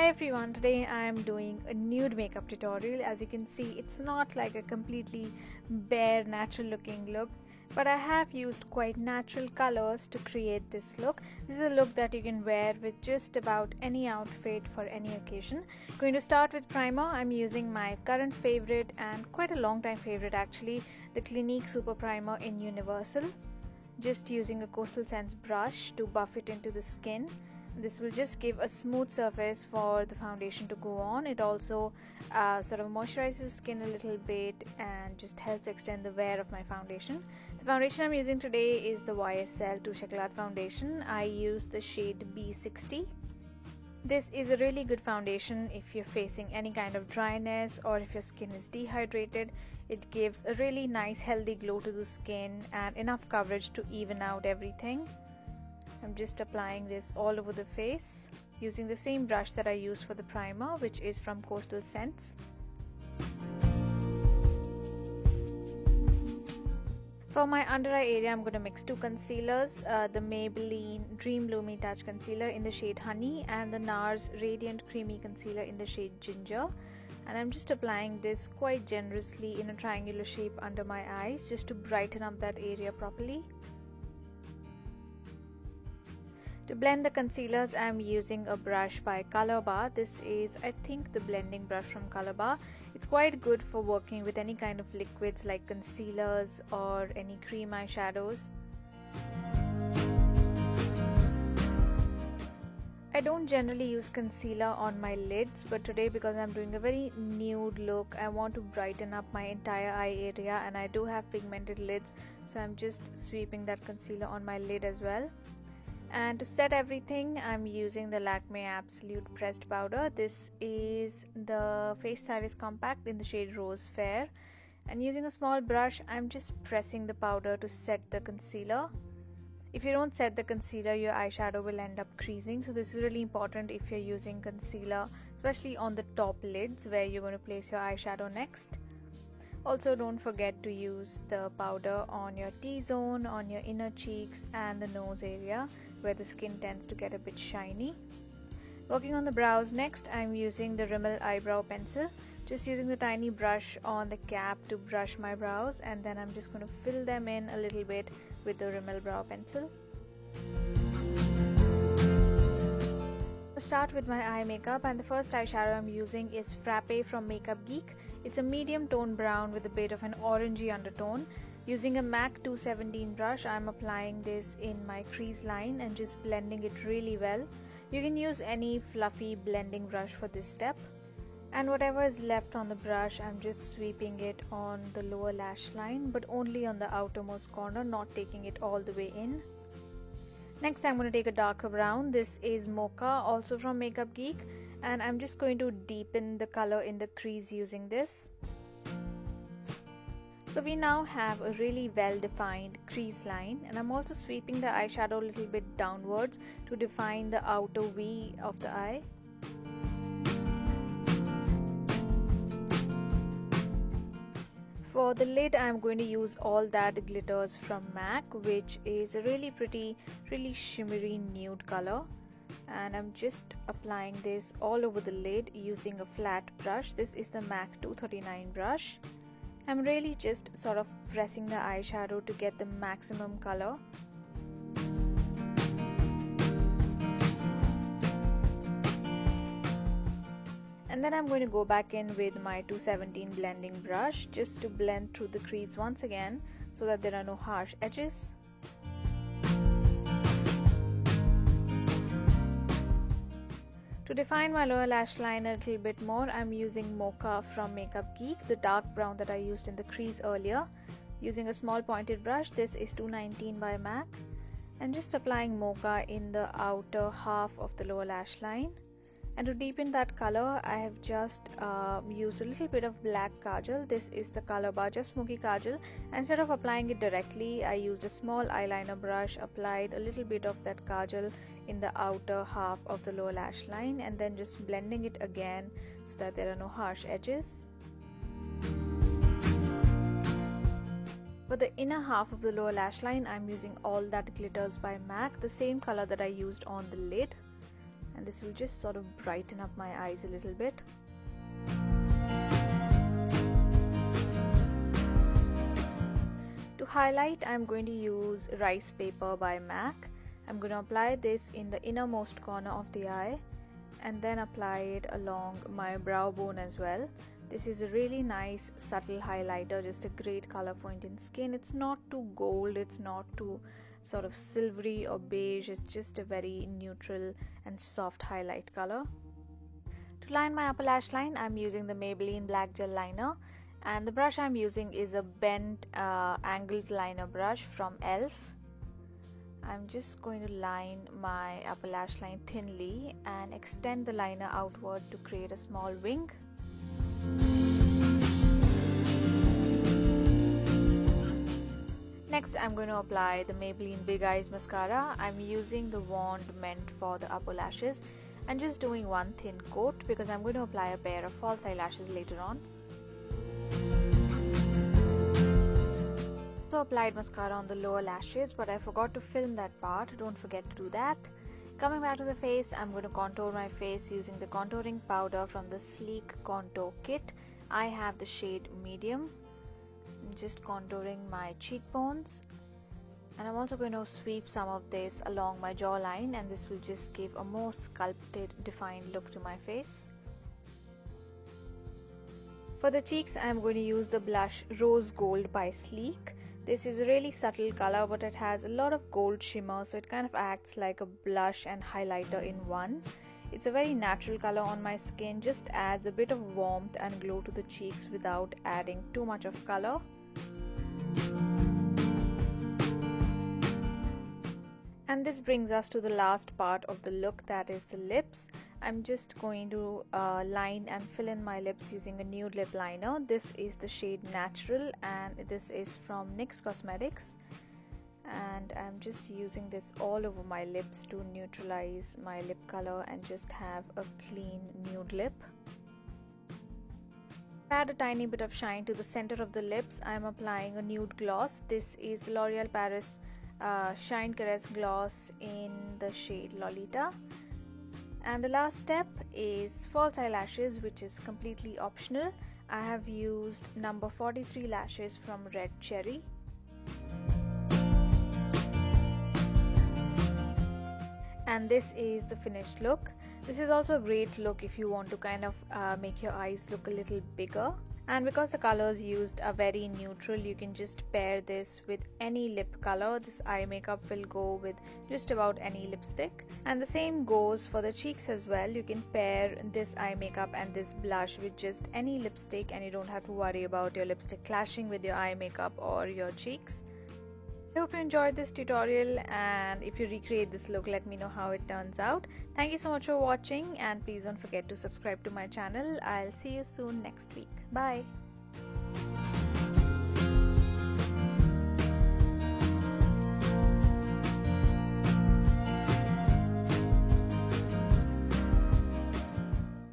Hi everyone, today I am doing a nude makeup tutorial. As you can see, it's not like a completely bare natural looking look, but I have used quite natural colors to create this look. This is a look that you can wear with just about any outfit for any occasion. Going to start with primer. I'm using my current favorite and quite a long time favorite actually, the Clinique Super Primer in Universal. Just using a Coastal Scents brush to buff it into the skin. This will just give a smooth surface for the foundation to go on. It also sort of moisturizes skin a little bit and just helps extend the wear of my foundation. The foundation I'm using today is the YSL Touche Éclat foundation. I use the shade B60. This is a really good foundation if you're facing any kind of dryness or if your skin is dehydrated. It gives a really nice healthy glow to the skin and enough coverage to even out everything. I'm just applying this all over the face using the same brush that I used for the primer, which is from Coastal Scents. For my under eye area, I'm going to mix two concealers, the Maybelline Dream Lumi Touch Concealer in the shade Honey and the NARS Radiant Creamy Concealer in the shade Ginger. And I'm just applying this quite generously in a triangular shape under my eyes just to brighten up that area properly. To blend the concealers, I'm using a brush by Colorbar. This is, I think, the blending brush from Colorbar. It's quite good for working with any kind of liquids like concealers or any cream eyeshadows. I don't generally use concealer on my lids, but today because I'm doing a very nude look, I want to brighten up my entire eye area and I do have pigmented lids, so I'm just sweeping that concealer on my lid as well. And to set everything, I'm using the Lakme Absolute Pressed Powder. This is the Face Stylist Compact in the shade Rose Fair. And using a small brush, I'm just pressing the powder to set the concealer. If you don't set the concealer, your eyeshadow will end up creasing. So this is really important if you're using concealer, especially on the top lids where you're going to place your eyeshadow next. Also, don't forget to use the powder on your T-zone, on your inner cheeks and the nose area where the skin tends to get a bit shiny. Working on the brows next, I'm using the Rimmel Eyebrow Pencil. Just using the tiny brush on the cap to brush my brows, and then I'm just going to fill them in a little bit with the Rimmel Brow Pencil. Start with my eye makeup, and the first eyeshadow I'm using is Frappe from Makeup Geek. It's a medium tone brown with a bit of an orangey undertone. Using a MAC 217 brush, I'm applying this in my crease line and just blending it really well. You can use any fluffy blending brush for this step. And whatever is left on the brush, I'm just sweeping it on the lower lash line, but only on the outermost corner, not taking it all the way in. Next, I'm going to take a darker brown. This is Mocha, also from Makeup Geek, and I'm just going to deepen the color in the crease using this. So we now have a really well-defined crease line, and I'm also sweeping the eyeshadow a little bit downwards to define the outer V of the eye. For the lid, I'm going to use All That Glitters from MAC, which is a really pretty, really shimmery nude color. And I'm just applying this all over the lid using a flat brush. This is the MAC 239 brush. I'm really just sort of pressing the eyeshadow to get the maximum color. And then I'm going to go back in with my 217 blending brush just to blend through the crease once again so that there are no harsh edges. To define my lower lash line a little bit more, I'm using Mocha from Makeup Geek, the dark brown that I used in the crease earlier. Using a small pointed brush, this is 219 by MAC, and just applying Mocha in the outer half of the lower lash line. And to deepen that color, I have just used a little bit of black kajal. This is the Colorbar Just Smoky Kajal. Instead of applying it directly, I used a small eyeliner brush, applied a little bit of that kajal in the outer half of the lower lash line, and then just blending it again so that there are no harsh edges. For the inner half of the lower lash line, I'm using All That Glitters by MAC, the same color that I used on the lid. and this will just sort of brighten up my eyes a little bit. To highlight, I'm going to use Rice Paper by MAC. I'm going to apply this in the innermost corner of the eye and then apply it along my brow bone as well. This is a really nice subtle highlighter, just a great color for Indian skin. It's not too gold, it's not too sort of silvery or beige, it's just a very neutral and soft highlight color. To line my upper lash line, I'm using the Maybelline Black Gel Liner, and the brush I'm using is a bent angled liner brush from e.l.f. I'm just going to line my upper lash line thinly and extend the liner outward to create a small wing. Next, I'm going to apply the Maybelline Big Eyes Mascara. I'm using the wand meant for the upper lashes and just doing one thin coat because I'm going to apply a pair of false eyelashes later on. Also applied mascara on the lower lashes, but I forgot to film that part. Don't forget to do that. Coming back to the face, I'm going to contour my face using the contouring powder from the Sleek Contour Kit. I have the shade Medium. I'm just contouring my cheekbones, and I'm also going to sweep some of this along my jawline, and this will just give a more sculpted, defined look to my face. For the cheeks, I'm going to use the blush Rose Gold by Sleek. This is a really subtle color, but it has a lot of gold shimmer, so it kind of acts like a blush and highlighter in one. It's a very natural color on my skin, just adds a bit of warmth and glow to the cheeks without adding too much of color. And this brings us to the last part of the look, that is the lips. I'm just going to line and fill in my lips using a nude lip liner. This is the shade Natural, and this is from NYX Cosmetics. And I'm just using this all over my lips to neutralize my lip color and just have a clean nude lip. Add a tiny bit of shine to the center of the lips. I'm applying a nude gloss. This is L'Oreal Paris Shine Caress Gloss in the shade Lolita. And the last step is false eyelashes, which is completely optional. I have used number 43 lashes from Red Cherry. And this is the finished look. This is also a great look if you want to kind of make your eyes look a little bigger. And because the colors used are very neutral, you can just pair this with any lip color. This eye makeup will go with just about any lipstick. And the same goes for the cheeks as well. You can pair this eye makeup and this blush with just any lipstick, and you don't have to worry about your lipstick clashing with your eye makeup or your cheeks. I hope you enjoyed this tutorial, and if you recreate this look, let me know how it turns out. Thank you so much for watching, and please don't forget to subscribe to my channel. I'll see you soon next week. Bye.